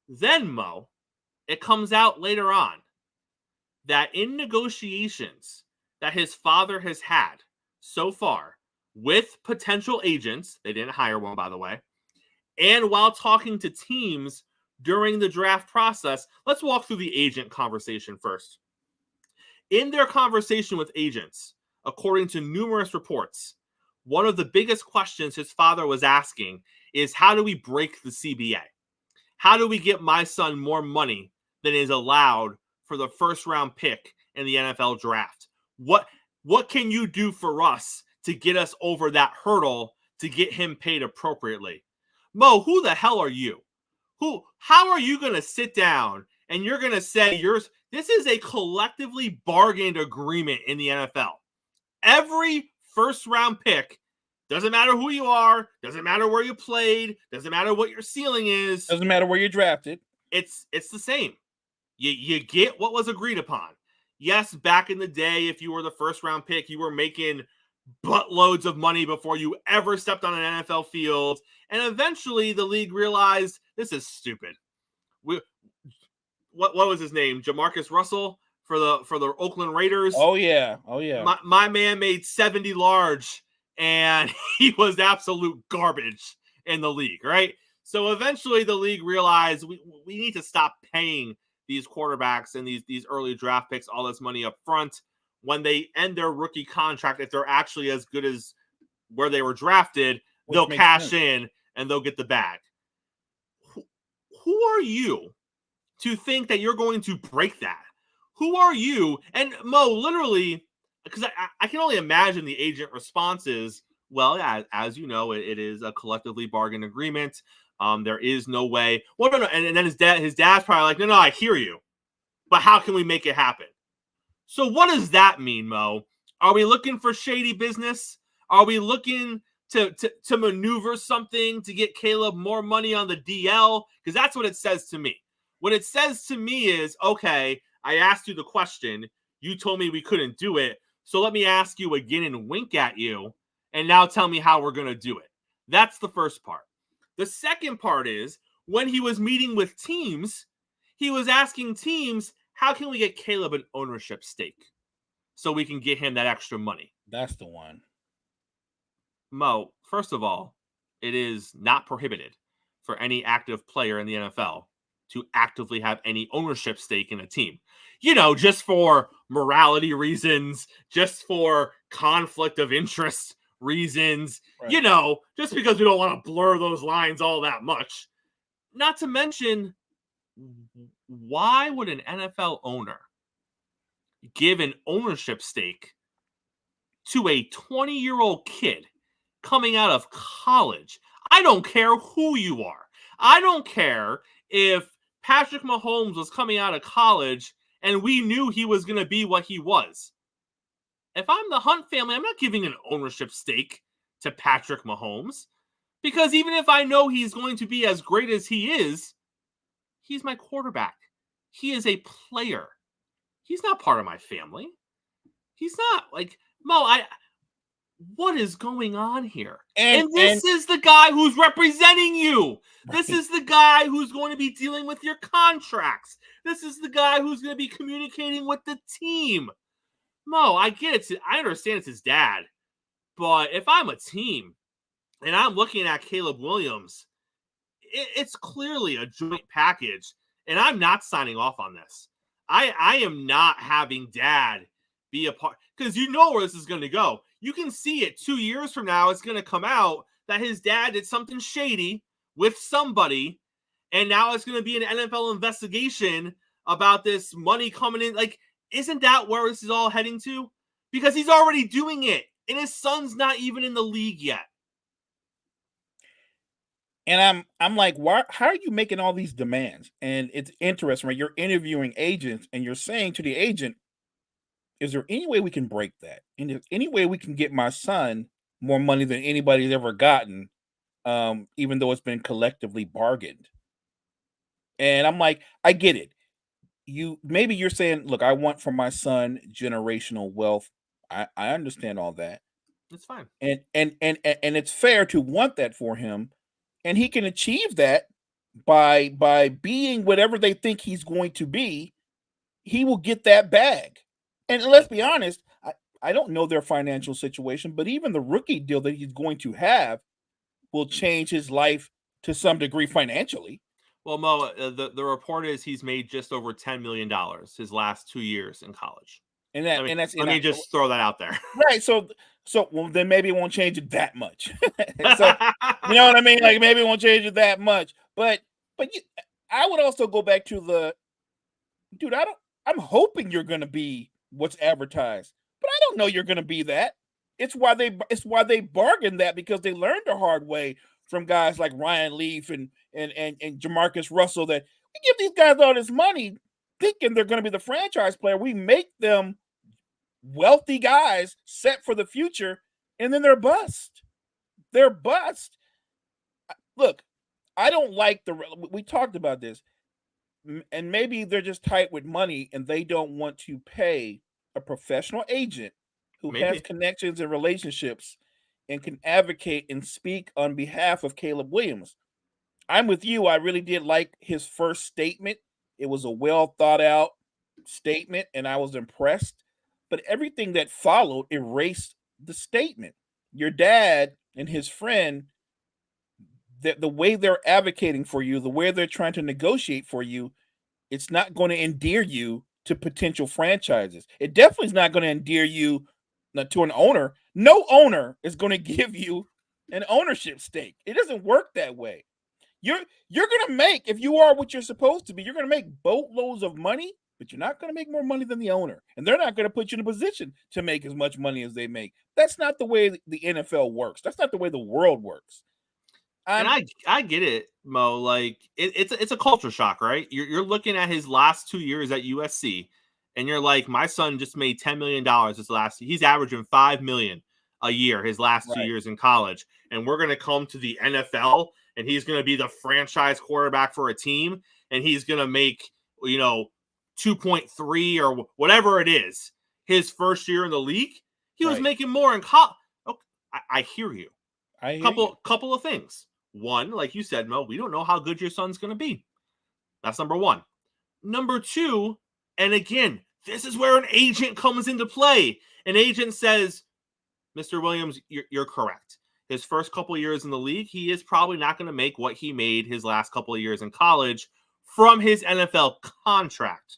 Then, Mo, it comes out later on that in negotiations that his father has had so far with potential agents, they didn't hire one, by the way, and while talking to teams during the draft process, let's walk through the agent conversation first. In their conversation with agents, according to numerous reports, one of the biggest questions his father was asking is, how do we break the CBA? How do we get my son more money than is allowed for the first-round pick in the NFL draft? What can you do for us to get us over that hurdle to get him paid appropriately? Mo, who the hell are you? How are you going to sit down and you're going to say this is a collectively bargained agreement in the NFL? Every first-round pick, doesn't matter who you are, doesn't matter where you played, doesn't matter what your ceiling is. Doesn't matter where you're drafted. It's the same. You get what was agreed upon. Yes, back in the day, if you were the first-round pick, you were making buttloads of money before you ever stepped on an NFL field. And eventually the league realized this is stupid. What was his name? Jamarcus Russell for the Oakland Raiders. Oh yeah. My man made 70 large, and he was absolute garbage in the league, right? So eventually the league realized we need to stop paying these quarterbacks and these early draft picks all this money up front. When they end their rookie contract, if they're actually as good as where they were drafted, they'll cash in and they'll get the bag. Who are you to think that you're going to break that? Who are you? And Mo, literally, because I can only imagine the agent responses. Well, as you know, it is a collectively bargained agreement. There is no way. Well, no. And then his dad's probably like, no, I hear you, but how can we make it happen? So what does that mean, Mo? Are we looking for shady business? Are we looking to maneuver something to get Caleb more money on the DL? Because that's what it says to me. What it says to me is, okay, I asked you the question. You told me we couldn't do it. So let me ask you again and wink at you. And now tell me how we're going to do it. That's the first part. The second part is when he was meeting with teams, he was asking teams, how can we get Caleb an ownership stake so we can get him that extra money? That's the one. Mo, first of all, it is not prohibited for any active player in the NFL to actively have any ownership stake in a team. Just for morality reasons, just for conflict of interest reasons, right. Just because we don't want to blur those lines all that much. Not to mention, why would an NFL owner give an ownership stake to a 20-year-old kid coming out of college? I don't care who you are. I don't care if Patrick Mahomes was coming out of college and we knew he was going to be what he was. If I'm the Hunt family, I'm not giving an ownership stake to Patrick Mahomes, because even if I know he's going to be as great as he is, he's my quarterback. He is a player. He's not part of my family. He's not. Like, Mo, what is going on here? And this is the guy who's representing you. This is the guy who's going to be dealing with your contracts. This is the guy who's going to be communicating with the team. Mo, I get it. I understand it's his dad. But if I'm a team and I'm looking at Caleb Williams, it's clearly a joint package. And I'm not signing off on this. I am not having dad be a part, because you know where this is going to go. You can see it 2 years from now. It's going to come out that his dad did something shady with somebody, and now it's going to be an NFL investigation about this money coming in. Like, isn't that where this is all heading to? Because he's already doing it, and his son's not even in the league yet. And I'm like, why? How are you making all these demands? And it's interesting, right? You're interviewing agents, and you're saying to the agent, is there any way we can break that? And is there any way we can get my son more money than anybody's ever gotten, even though it's been collectively bargained? And I'm like, I get it. Maybe you're saying, look, I want for my son generational wealth. I understand all that. It's fine. And it's fair to want that for him. And he can achieve that by being whatever they think he's going to be. He will get that bag. And let's be honest, I don't know their financial situation, but even the rookie deal that he's going to have will change his life to some degree financially. Well, Mo, the report is he's made just over $10 million his last 2 years in college. And let me just throw that out there. Right. So well, then maybe it won't change it that much. So, you know what I mean? Like, maybe it won't change it that much. But I would also go back to dude, I'm hoping you're going to be what's advertised, but I don't know you're going to be that. It's why they bargained that, because they learned the hard way from guys like Ryan Leaf and Jamarcus Russell, that we give these guys all this money thinking they're going to be the franchise player. We make them wealthy guys set for the future, and then they're bust. They're bust. Look, I don't like we talked about this, and maybe they're just tight with money and they don't want to pay a professional agent who has connections and relationships and can advocate and speak on behalf of Caleb Williams. I'm with you. I really did like his first statement. It was a well thought out statement, and I was impressed. But everything that followed erased the statement. Your dad and his friend, the way they're advocating for you, the way they're trying to negotiate for you, it's not going to endear you to potential franchises. It definitely is not going to endear you to an owner. No owner is going to give you an ownership stake. It doesn't work that way. You're going to make, if you are what you're supposed to be, you're going to make boatloads of money, but you're not going to make more money than the owner. And they're not going to put you in a position to make as much money as they make. That's not the way the NFL works. That's not the way the world works. And I get it, Mo. Like, it's a culture shock, right? You're looking at his last 2 years at USC, and you're like, my son just made $10 million this last year. He's averaging $5 million a year his last 2 years in college. And we're going to come to the NFL, and he's going to be the franchise quarterback for a team, and he's going to make, 2.3 or whatever it is his first year in the league. He was making more in college. Okay, I hear you. Couple of things. One, like you said, Mo, we don't know how good your son's going to be. That's number one. Number two, and again, this is where an agent comes into play. An agent says, Mr. Williams, you're correct. His first couple of years in the league, he is probably not going to make what he made his last couple of years in college from his NFL contract.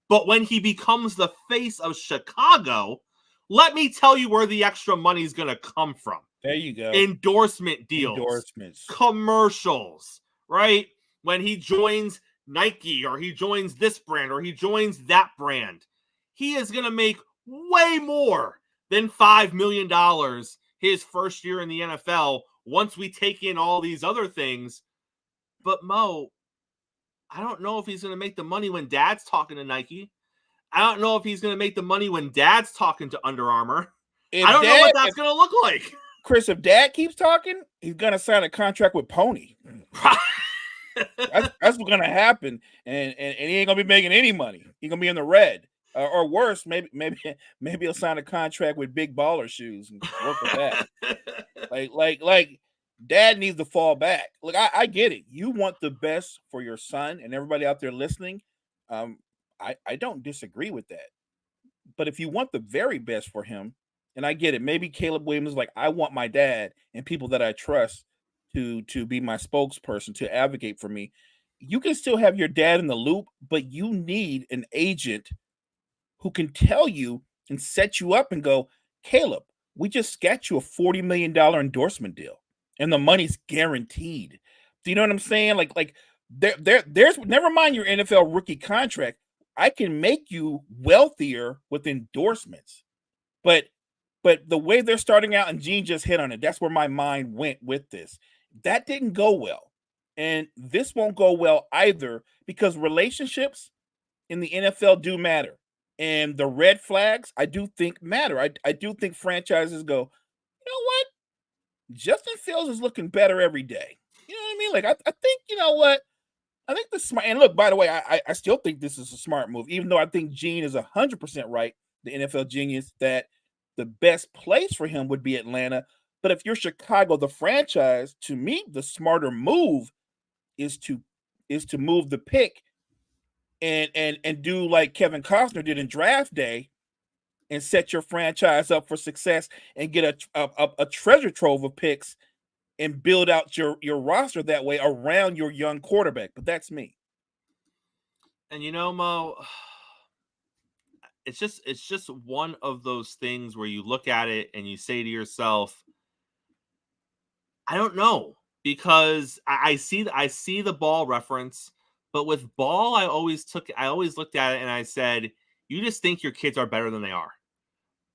But when he becomes the face of Chicago, let me tell you where the extra money is going to come from. There you go. Endorsement deals. Endorsements. Commercials, right? When he joins Nike, or he joins this brand, or he joins that brand, he is going to make way more than $5 million his first year in the NFL once we take in all these other things. But Mo, I don't know if he's going to make the money when dad's talking to Nike. I don't know if he's going to make the money when dad's talking to Under Armour. I don't know what that's going to look like. Chris, if dad keeps talking, he's going to sign a contract with Pony. That's what's going to happen. And he ain't going to be making any money. He's going to be in the red. or worse, maybe he'll sign a contract with Big Baller Shoes and work with that. like Dad needs to fall back. Look, I get it. You want the best for your son and everybody out there listening. I don't disagree with that. But if you want the very best for him, and I get it, maybe Caleb Williams is like, I want my dad and people that I trust to be my spokesperson, to advocate for me. You can still have your dad in the loop, but you need an agent who can tell you and set you up and go, Caleb, we just got you a $40 million endorsement deal and the money's guaranteed. Do you know what I'm saying? Like there's never mind your NFL rookie contract. I can make you wealthier with endorsements. But the way they're starting out, and Gene just hit on it, that's where my mind went with this. That didn't go well. And this won't go well either, because relationships in the NFL do matter. And the red flags, I do think matter. I do think franchises go, you know what? Justin Fields is looking better every day. You know what I mean? Like, I think, you know what? I think the smart, and look, by the way, I still think this is a smart move, even though I think Gene is 100% right, the NFL genius, that the best place for him would be Atlanta. But if you're Chicago, the franchise, to me, the smarter move is to move the pick and do like Kevin Costner did in draft day and set your franchise up for success and get a treasure trove of picks and build out your roster that way around your young quarterback. But that's me. And you know, Mo, it's just one of those things where you look at it and you say to yourself, I don't know, because I see the Ball reference, but with Ball, I always looked at it and I said, you just think your kids are better than they are,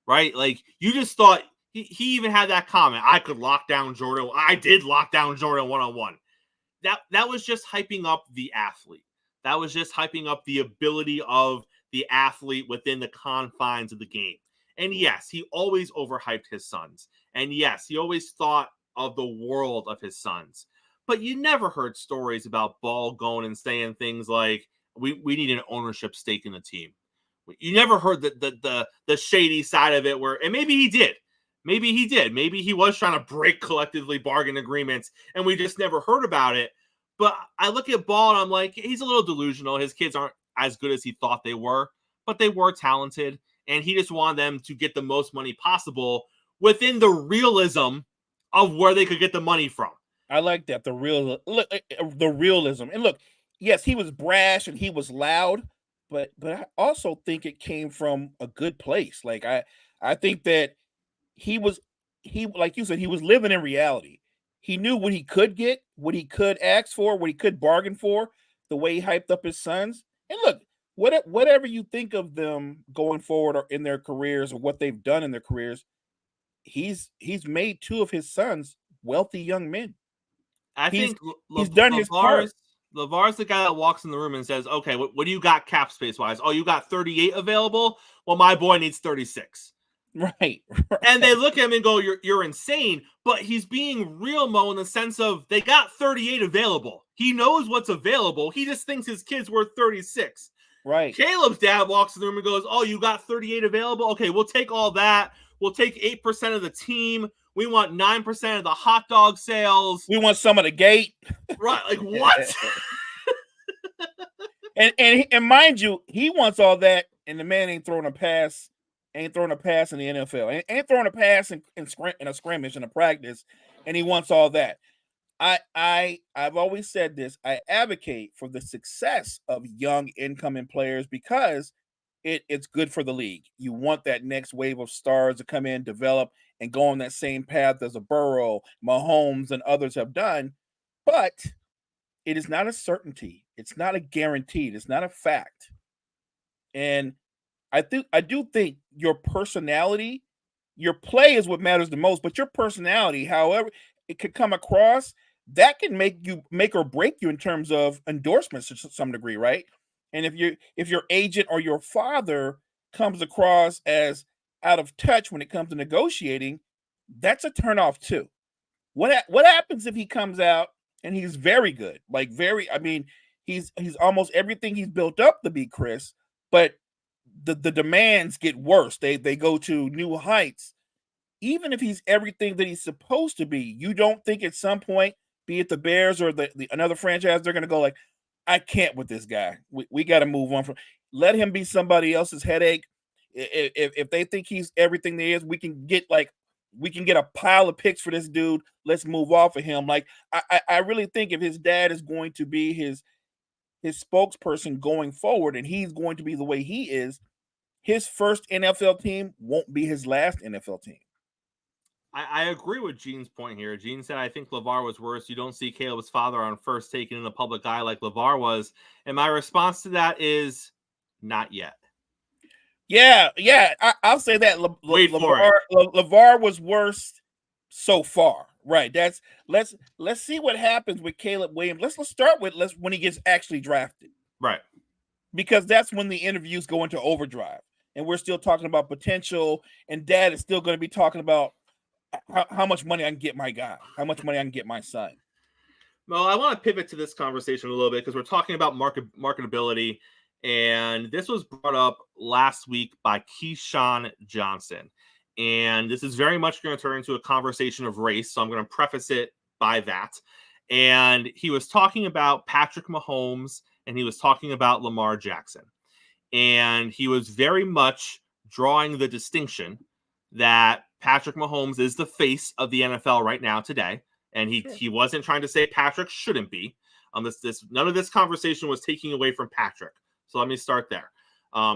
right? Like, you just thought. He even had that comment, I could lock down Jordan. I did lock down Jordan one-on-one. That was just hyping up the athlete. That was just hyping up the ability of the athlete within the confines of the game. And yes, he always overhyped his sons. And yes, he always thought of the world of his sons. But you never heard stories about Ball going and saying things like, we need an ownership stake in the team. You never heard the shady side of it where, and maybe he did. Maybe he did. Maybe he was trying to break collectively bargain agreements, and we just never heard about it. But I look at Ball, and I'm like, he's a little delusional. His kids aren't as good as he thought they were, but they were talented, and he just wanted them to get the most money possible within the realism of where they could get the money from. I like that, the realism. And look, yes, he was brash and he was loud, but I also think it came from a good place. Like, I think that he like you said, he was living in reality. He knew what he could get, what he could ask for, what he could bargain for, the way he hyped up his sons. And look, whatever you think of them going forward or in their careers or what they've done in their careers, he's made two of his sons wealthy young men. I think he's done his part. LeVar's the guy that walks in the room and says, okay, what do you got cap space wise? Oh, you got 38 available? Well, my boy needs 36. Right. And they look at him and go, you're insane. But he's being real, Mo, in the sense of they got 38 available. He knows what's available. He just thinks his kid's worth 36. Right. Caleb's dad walks in the room and goes, oh, you got 38 available? Okay, we'll take all that. We'll take 8% of the team. We want 9% of the hot dog sales. We want some of the gate. Right. Like, what? and mind you, he wants all that, and the man ain't throwing a pass. Ain't throwing a pass in the NFL. Ain't throwing a pass in a scrimmage, in a practice, and he wants all that. I've always said this. I advocate for the success of young incoming players because it's good for the league. You want that next wave of stars to come in, develop, and go on that same path as a Burrow, Mahomes, and others have done. But it is not a certainty. It's not a guaranteed. It's not a fact. And I do think your personality, your play is what matters the most, but your personality, however it could come across, that can make or break you in terms of endorsements to some degree, right? And if your agent or your father comes across as out of touch when it comes to negotiating, that's a turnoff too. What happens if he comes out and he's very good, he's almost everything he's built up to be, Chris, but the demands get worse. They go to new heights. Even if he's everything that he's supposed to be, you don't think at some point, be it the Bears or the another franchise, they're going to go like, I can't with this guy. We got to move on from. Let him be somebody else's headache. If they think he's everything there is, we can get a pile of picks for this dude. Let's move off of him. Like I really think if his dad is going to be his spokesperson going forward, and he's going to be the way he is, his first NFL team won't be his last NFL team. I agree with Gene's point here. Gene said, I think LeVar was worse. You don't see Caleb's father on first taken in the public eye like LeVar was. And my response to that is not yet. Yeah. I'll say that. LeVar was worse so far. Right. Let's see what happens with Caleb Williams. Let's start with when he gets actually drafted. Right. Because that's when the interviews go into overdrive. And we're still talking about potential. And dad is still going to be talking about how much money I can get my guy, how much money I can get my son. Well, I want to pivot to this conversation a little bit because we're talking about marketability, and this was brought up last week by Keyshawn Johnson. And this is very much going to turn into a conversation of race, so I'm going to preface it by that. And he was talking about Patrick Mahomes, and he was talking about Lamar Jackson. And he was very much drawing the distinction that Patrick Mahomes is the face of the NFL right now today, and he wasn't trying to say Patrick shouldn't be. None of this conversation was taking away from Patrick. So let me start there.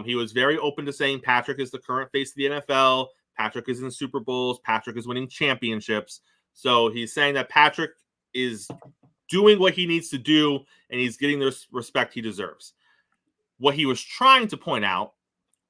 He was very open to saying Patrick is the current face of the NFL. Patrick is in Super Bowls. Patrick is winning championships. So he's saying that Patrick is doing what he needs to do, and he's getting the respect he deserves. What he was trying to point out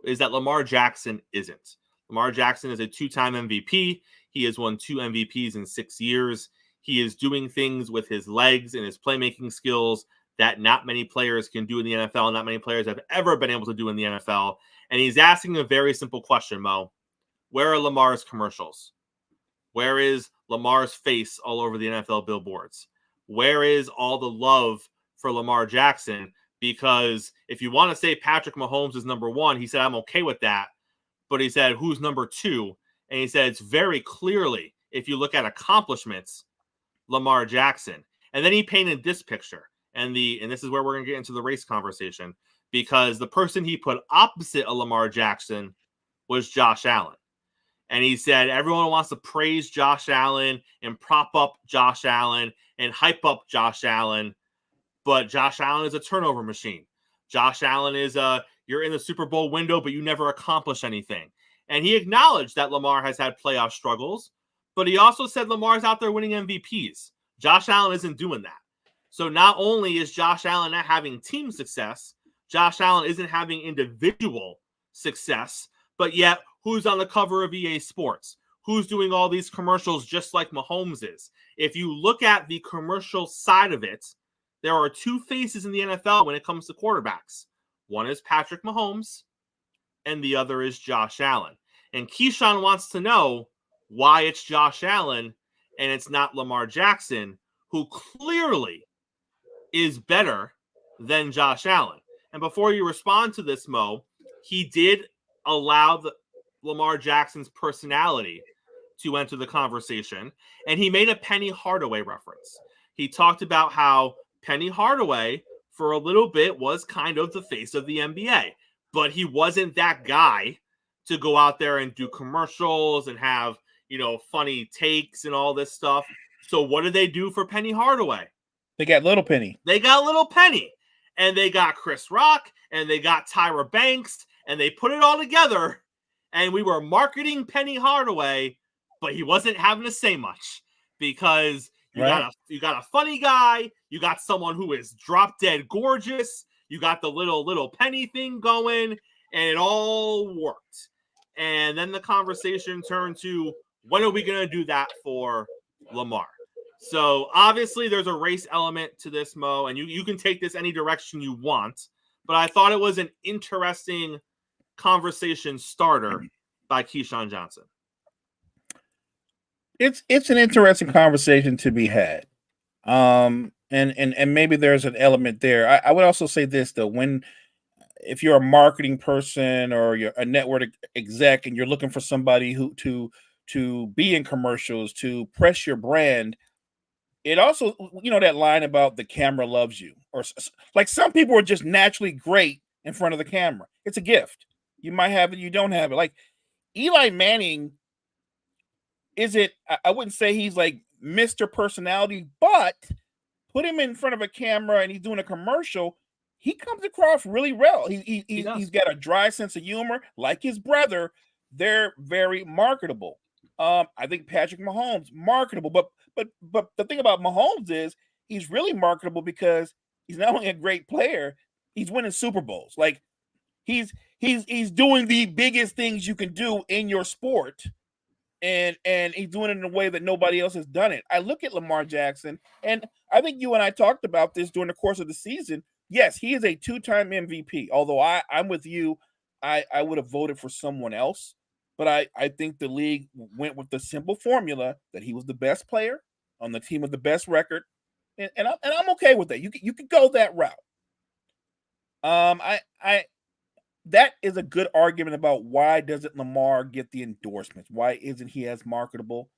is that Lamar Jackson isn't. Lamar Jackson is a two-time MVP. He has won 2 MVPs in 6 years. He is doing things with his legs and his playmaking skills that not many players can do in the NFL, and not many players have ever been able to do in the NFL. And he's asking a very simple question, Mo. Where are Lamar's commercials? Where is Lamar's face all over the NFL billboards? Where is all the love for Lamar Jackson? Because if you want to say Patrick Mahomes is number 1, he said, I'm okay with that. But he said, who's number 2? And he said, it's very clearly, if you look at accomplishments, Lamar Jackson. And then he painted this picture. And this is where we're going to get into the race conversation, because the person he put opposite of Lamar Jackson was Josh Allen. And he said, everyone wants to praise Josh Allen and prop up Josh Allen and hype up Josh Allen. But Josh Allen is a turnover machine. Josh Allen is you're in the Super Bowl window, but you never accomplish anything. And he acknowledged that Lamar has had playoff struggles, but he also said Lamar's out there winning MVPs. Josh Allen isn't doing that. So not only is Josh Allen not having team success, Josh Allen isn't having individual success, but yet who's on the cover of EA Sports? Who's doing all these commercials just like Mahomes is? If you look at the commercial side of it, there are 2 faces in the NFL when it comes to quarterbacks. One is Patrick Mahomes, and the other is Josh Allen. And Keyshawn wants to know why it's Josh Allen and it's not Lamar Jackson, who clearly is better than Josh Allen. And before you respond to this, Mo, he did allow Lamar Jackson's personality to enter the conversation, and he made a Penny Hardaway reference. He talked about how Penny Hardaway, for a little bit, was kind of the face of the NBA, but he wasn't that guy to go out there and do commercials and have, funny takes and all this stuff. So what did they do for Penny Hardaway? They got Little Penny. And they got Chris Rock, and they got Tyra Banks, and they put it all together, and we were marketing Penny Hardaway, but he wasn't having to say much, because you got a funny guy, you got someone who is drop dead gorgeous, you got the little Penny thing going, and it all worked. And then the conversation turned to, when are we going to do that for Lamar? So obviously there's a race element to this, Mo, and you can take this any direction you want, but I thought it was an interesting conversation starter by Keyshawn Johnson. It's an interesting conversation to be had. And maybe there's an element there. I would also say this, though, when if you're a marketing person or you're a network exec and you're looking for somebody who to be in commercials to press your brand, it also, that line about the camera loves you, or like some people are just naturally great in front of the camera. It's a gift. You might have it, you don't have it. Like Eli Manning I wouldn't say he's like Mr. Personality, but put him in front of a camera and he's doing a commercial, he comes across really well. He's got a dry sense of humor, like his brother. They're very marketable. I think Patrick Mahomes marketable, but the thing about Mahomes is he's really marketable because he's not only a great player, he's winning Super Bowls. Like he's doing the biggest things you can do in your sport, and he's doing it in a way that nobody else has done it. I look at Lamar Jackson, and I think you and I talked about this during the course of the season. Yes, he is a 2-time MVP. Although I'm with you, I would have voted for someone else. But I think the league went with the simple formula that he was the best player on the team with the best record, and I'm okay with that. You could go that route. That is a good argument about why doesn't Lamar get the endorsements? Why isn't he as marketable?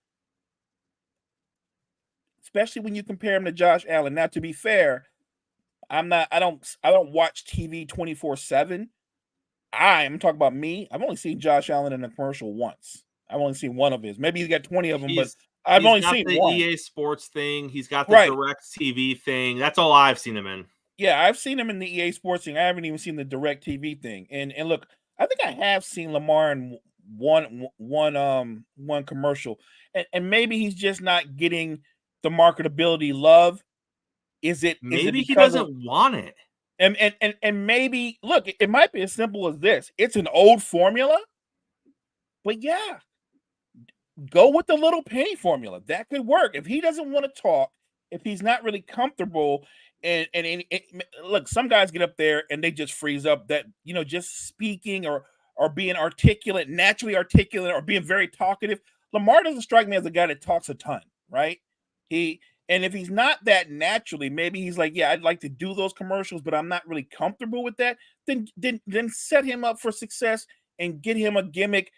Especially when you compare him to Josh Allen. Now, to be fair, I don't watch TV 24/7. I'm talking about me. I've only seen Josh Allen in a commercial once. I've only seen one of his. Maybe he's got 20 of them, but I've only seen the one. EA Sports thing. He's got the Direct TV thing. That's all I've seen him in. Yeah, I've seen him in the EA Sports thing. I haven't even seen the Direct TV thing. And look, I think I have seen Lamar in one commercial, and maybe he's just not getting the marketability love. Maybe he doesn't want it. And maybe, look, it might be as simple as this. It's an old formula, but yeah, go with the little penny formula. That could work. If he doesn't want to talk, if he's not really comfortable, and look, some guys get up there and they just freeze up. That, just speaking or being articulate, naturally articulate, or being very talkative. Lamar doesn't strike me as a guy that talks a ton, right? And if he's not that naturally, maybe he's like, yeah, I'd like to do those commercials, but I'm not really comfortable with that. Then set him up for success and get him a gimmick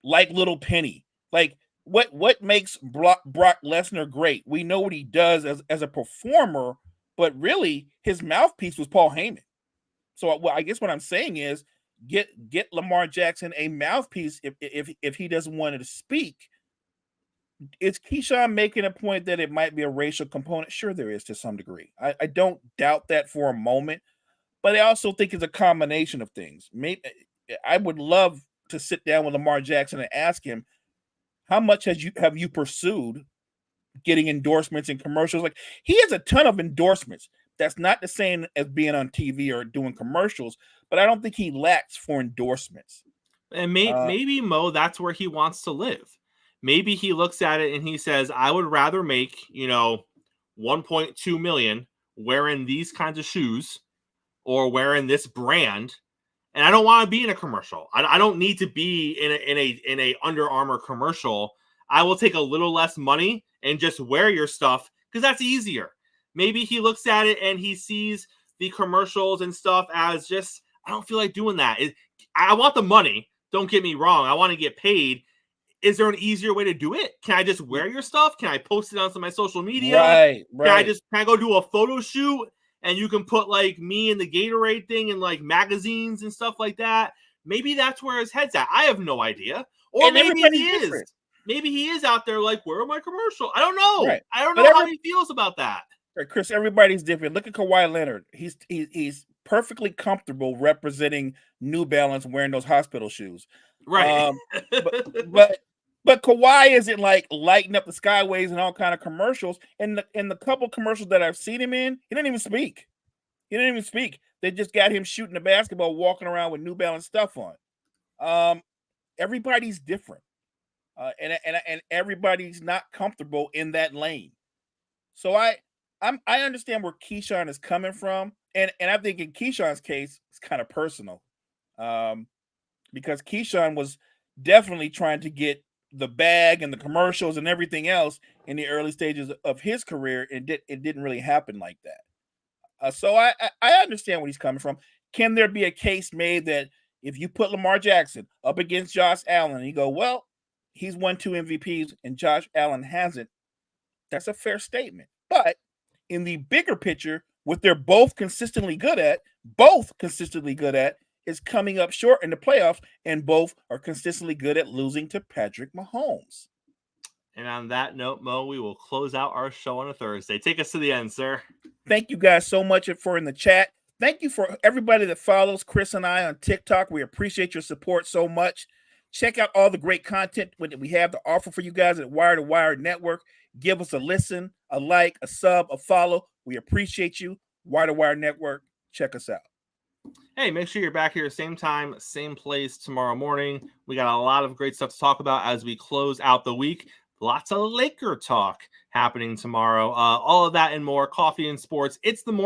like Little Penny. Like what makes Brock Lesnar great? We know what he does as a performer, but really his mouthpiece was Paul Heyman. So I guess what I'm saying is get Lamar Jackson a mouthpiece if he doesn't want to speak. Is Keyshawn making a point that it might be a racial component? Sure, there is to some degree. I don't doubt that for a moment, but I also think it's a combination of things. Maybe I would love to sit down with Lamar Jackson and ask him, how much have you pursued getting endorsements and commercials? Like, he has a ton of endorsements. That's not the same as being on TV or doing commercials, but I don't think he lacks for endorsements. And maybe Mo, that's where he wants to live. Maybe he looks at it and he says, I would rather make, 1.2 million wearing these kinds of shoes or wearing this brand. And I don't want to be in a commercial. I don't need to be in a Under Armour commercial. I will take a little less money and just wear your stuff because that's easier. Maybe he looks at it and he sees the commercials and stuff as just, I don't feel like doing that. I want the money. Don't get me wrong. I want to get paid. Is there an easier way to do it? Can I just wear your stuff? Can I post it on some of my social media? Right. Can I go do a photo shoot and you can put like me in the Gatorade thing and like magazines and stuff like that? Maybe that's where his head's at. I have no idea. Or maybe he is. Different. Maybe he is out there like, where are my commercials? I don't know. Right. I don't know how he feels about that. Right, Chris, everybody's different. Look at Kawhi Leonard. He's perfectly comfortable representing New Balance wearing those hospital shoes. Right. But Kawhi isn't like lighting up the skyways and all kind of commercials. And the couple commercials that I've seen him in, he didn't even speak. They just got him shooting the basketball, walking around with New Balance stuff on. Everybody's different. And everybody's not comfortable in that lane. So I understand where Keyshawn is coming from. And I think in Keyshawn's case, it's kind of personal. Because Keyshawn was definitely trying to get the bag and the commercials and everything else in the early stages of his career, and it didn't really happen like that. So I understand where he's coming from. can there be a case made that if you put Lamar Jackson up against Josh Allen and you go, well, he's won 2 MVPs and Josh Allen hasn't, that's a fair statement. But in the bigger picture, what they're both consistently good at is coming up short in the playoffs, and both are consistently good at losing to Patrick Mahomes. And on that note, Mo, we will close out our show on a Thursday. Take us to the end, sir. Thank you guys so much for in the chat. Thank you for everybody that follows Chris and I on TikTok. We appreciate your support so much. Check out all the great content that we have to offer for you guys at Wire to Wire Network. Give us a listen, a like, a sub, a follow. We appreciate you. Wire to Wire Network. Check us out. Hey, make sure you're back here same time, same place tomorrow morning. We got a lot of great stuff to talk about as we close out the week. Lots of Laker talk happening tomorrow. All of that and more. Coffee and Sports. It's the morning.